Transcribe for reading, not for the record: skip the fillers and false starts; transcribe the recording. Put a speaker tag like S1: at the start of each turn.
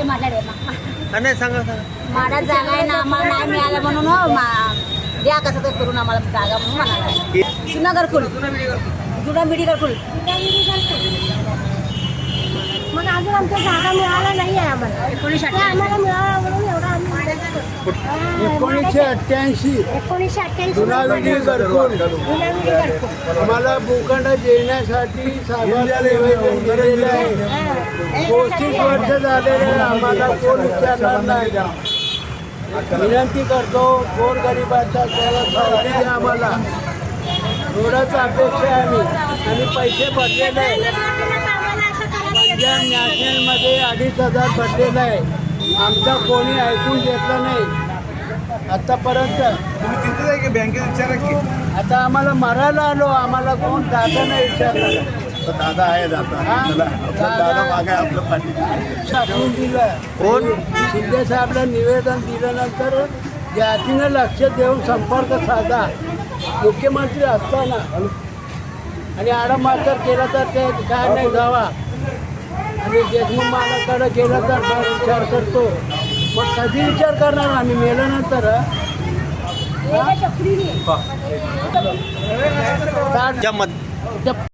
S1: आहे माझ्याकडे
S2: नाही सांगा सांगा.
S1: माझा जागा आहे ना, आम्हाला नाही मिळालं म्हणून द्या कसं तर करून आम्हाला जागा म्हणून म्हणाला. जुना घरकुल, जुना मिडी घरकुल. मग अजून आमच्या जागा मिळाला नाही आहे आम्हाला. 1988 आम्हाला मिळाला म्हणून एवढा आम्ही
S3: 1988 जुना विधी घरकुल आम्हाला भूखंड देण्यासाठी साहेबांनी निवेदन दिलेलं आहे. 35 वर्ष झालेले आहे, आम्हाला कोण विचारणार नाही. विनंती करतो गोरगरिबाचा त्याला सावधी द्या आम्हाला, एवढंच अपेक्षा आहे आम्ही. आणि पैसे भरलेले आहे, पंजाब नॅशनलमध्ये 2,500 भरलेलं आहे. आमचा कोणी ऐकून घेतलं नाही आतापर्यंत.
S4: तुम्ही तिथे जाय की बँकेत विचारा की.
S3: आता आम्हाला मरायला आलो, आम्हाला कोण दादा नाही विचारलं.
S4: दादा आहे दादा मागे आपलं पाठी
S3: टाकून दिलं
S2: कोण?
S3: शिंदे साहेबला निवेदन दिल्यानंतर जातीनं लक्ष देऊन संपर्क साधा मुख्यमंत्री असताना. आणि आडमातर केला तर ते काय नाही जावा. आणि देशमुख मालाकडे गेलं तर फार विचार करतो. मग कधी विचार करणार आम्ही मेल्यानंतर?
S2: ज्या मत